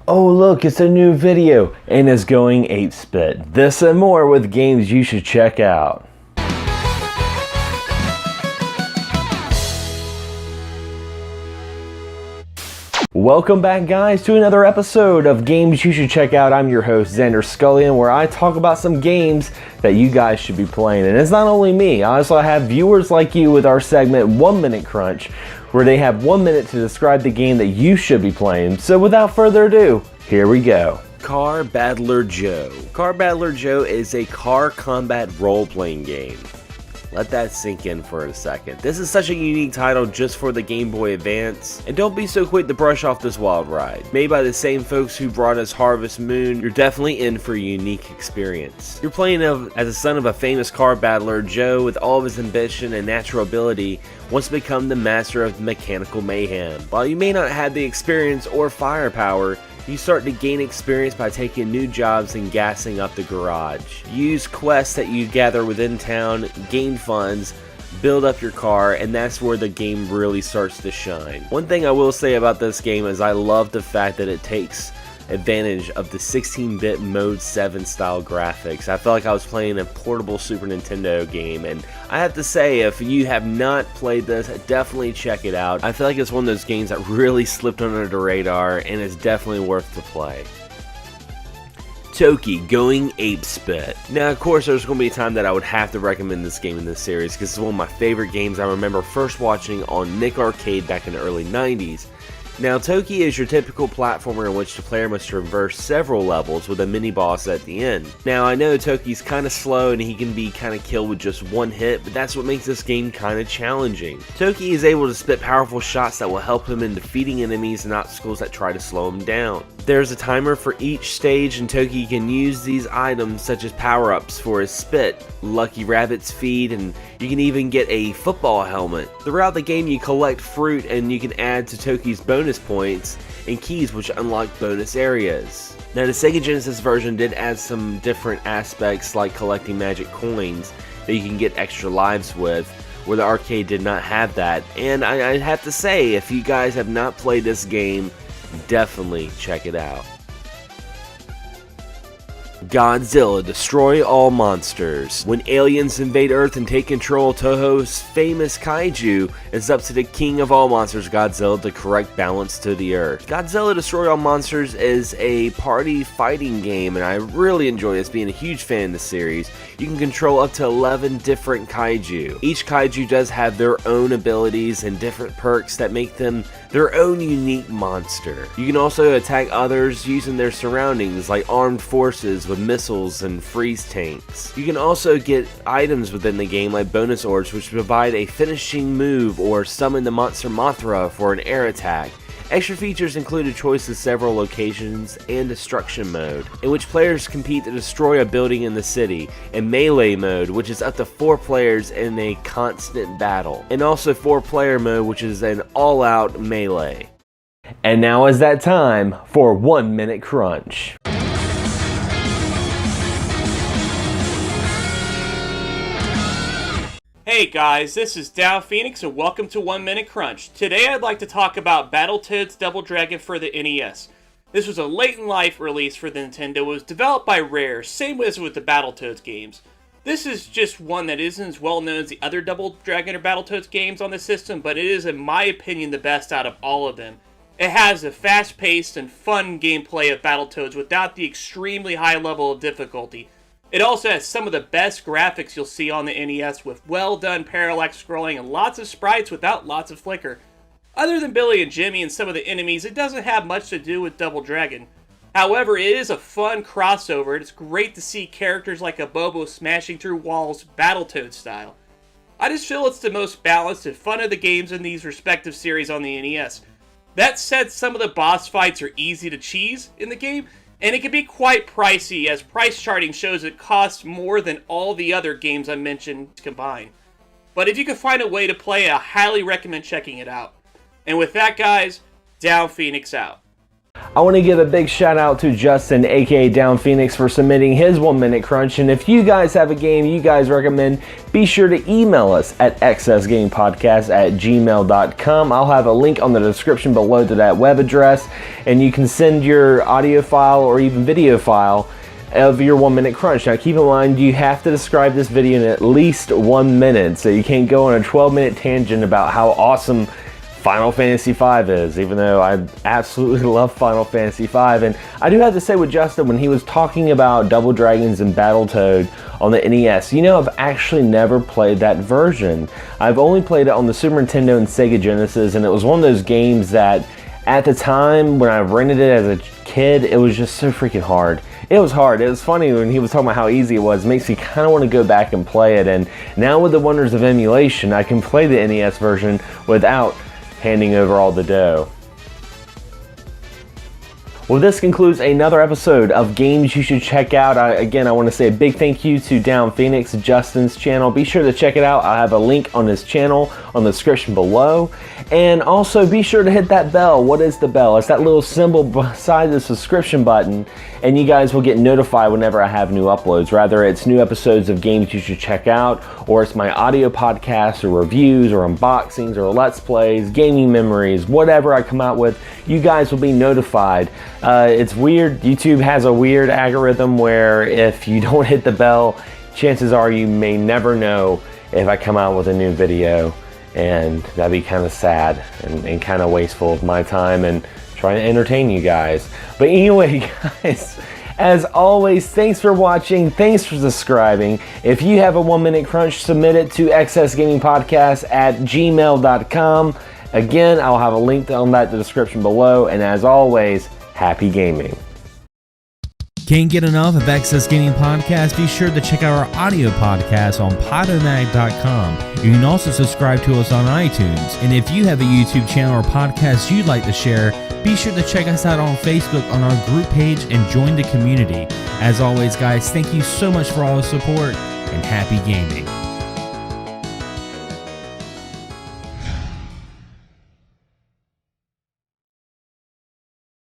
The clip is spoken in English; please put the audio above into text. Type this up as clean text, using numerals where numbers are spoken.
Oh look, it's a new video and it's going 8-bit. This and more with games you should check out. Welcome back guys to another episode of Games You Should Check Out. I'm your host Xander Skullion, where I talk about some games that you guys should be playing. And it's not only me, I also have viewers like you with our segment Minue Crunch, where they have 1 minute to describe the game that you should be playing. So without further ado, here we go. Car Battler Joe. Car Battler Joe is a car combat role-playing game. Let that sink in for a second. This is such a unique title just for the Game Boy Advance, and don't be so quick to brush off this wild ride. Made by the same folks who brought us Harvest Moon, you're definitely in for a unique experience. You're playing as a son of a famous car battler, Joe, with all of his ambition and natural ability, wants to become the master of mechanical mayhem. While you may not have the experience or firepower, you start to gain experience by taking new jobs and gassing up the garage. Use quests that you gather within town, gain funds, build up your car, and that's where the game really starts to shine. One thing I will say about this game is I love the fact that it takes advantage of the 16-bit Mode 7 style graphics. I felt like I was playing a portable Super Nintendo game, and I have to say, if you have not played this, definitely check it out. I feel like it's one of those games that really slipped under the radar, and it's definitely worth the play. Toki, going 8-bit. Now, of course, there's going to be a time that I would have to recommend this game in this series, because it's one of my favorite games I remember first watching on Nick Arcade back in the early 90s. Now, Toki is your typical platformer in which the player must traverse several levels with a mini-boss at the end. Now, I know Toki's kind of slow and he can be kind of killed with just one hit, but that's what makes this game kind of challenging. Toki is able to spit powerful shots that will help him in defeating enemies and obstacles that try to slow him down. There's a timer for each stage, and Toki can use these items such as power-ups for his spit, Lucky Rabbit's feed, and you can even get a football helmet. Throughout the game you collect fruit and you can add to Toki's bonus points and keys which unlock bonus areas. Now the Sega Genesis version did add some different aspects like collecting magic coins that you can get extra lives with, where the arcade did not have that. And I have to say, if you guys have not played this game, definitely check it out. Godzilla, destroy all monsters. When aliens invade Earth and take control of Toho's famous kaiju, it's up to the king of all monsters, Godzilla, to correct balance to the Earth. Godzilla, destroy all monsters is a party fighting game, and I really enjoy this, being a huge fan of the series. You can control up to 11 different kaiju. Each kaiju does have their own abilities and different perks that make them their own unique monster. You can also attack others using their surroundings, like armed forces with missiles and freeze tanks. You can also get items within the game like bonus orbs, which provide a finishing move or summon the monster Mothra for an air attack. Extra features include a choice of several locations and destruction mode, in which players compete to destroy a building in the city, and melee mode, which is up to 4 players in a constant battle, and also 4-player mode, which is an all-out melee. And now is that time for 1 Minute Crunch. Hey guys, this is Dow Phoenix and welcome to 1 Minute Crunch. Today I'd like to talk about Battletoads Double Dragon for the NES. This was a late in life release for the Nintendo. It was developed by Rare, same as with the Battletoads games. This is just one that isn't as well known as the other Double Dragon or Battletoads games on the system, but it is in my opinion the best out of all of them. It has a fast-paced and fun gameplay of Battletoads without the extremely high level of difficulty. It also has some of the best graphics you'll see on the NES, with well done parallax scrolling and lots of sprites without lots of flicker. Other than Billy and Jimmy and some of the enemies, it doesn't have much to do with Double Dragon. However, it is a fun crossover, and it's great to see characters like a Bobo smashing through walls Battletoads style. I just feel it's the most balanced and fun of the games in these respective series on the NES. That said, some of the boss fights are easy to cheese in the game, and it can be quite pricey, as price charting shows it costs more than all the other games I mentioned combined. But if you can find a way to play, I highly recommend checking it out. And with that guys, Down Phoenix out. I want to give a big shout out to Justin, aka Down Phoenix, for submitting his 1 Minute Crunch. And if you guys have a game you guys recommend, be sure to email us at xsgamingpodcast@gmail.com. I'll have a link on the description below to that web address, and you can send your audio file or even video file of your 1 Minute Crunch. Now keep in mind, you have to describe this video in at least 1 minute, so you can't go on a 12-minute tangent about how awesome Final Fantasy V is, even though I absolutely love Final Fantasy V. And I do have to say with Justin, when he was talking about Double Dragons and Battletoad on the NES, I've actually never played that version. I've only played it on the Super Nintendo and Sega Genesis, and it was one of those games that at the time when I rented it as a kid, it was just so freaking hard. It was hard. It was funny when he was talking about how easy it was. It makes me kind of want to go back and play it. And now with the wonders of emulation, I can play the NES version without handing over all the dough. Well, this concludes another episode of Games You Should Check Out. Again, I want to say a big thank you to Down Phoenix, Justin's channel. Be sure to check it out. I have a link on his channel on the description below. And also be sure to hit that bell. What is the bell? It's that little symbol beside the subscription button, and you guys will get notified whenever I have new uploads. Rather it's new episodes of Games You Should Check Out, or it's my audio podcasts or reviews or unboxings or let's plays, gaming memories, whatever I come out with, you guys will be notified. It's weird. YouTube has a weird algorithm where if you don't hit the bell, chances are you may never know if I come out with a new video, and that'd be kind of sad and kind of wasteful of my time and trying to entertain you guys. But anyway, guys, as always, thanks for watching. Thanks for subscribing. If you have a 1 Minute Crunch, submit it to xsgamingpodcast@gmail.com. Again, I'll have a link on that in the description below. And as always, happy gaming. Can't get enough of XS Gaming Podcast? Be sure to check out our audio podcast on podomatic.com. You can also subscribe to us on iTunes. And if you have a YouTube channel or podcast you'd like to share, be sure to check us out on Facebook on our group page and join the community. As always, guys, thank you so much for all the support, and happy gaming.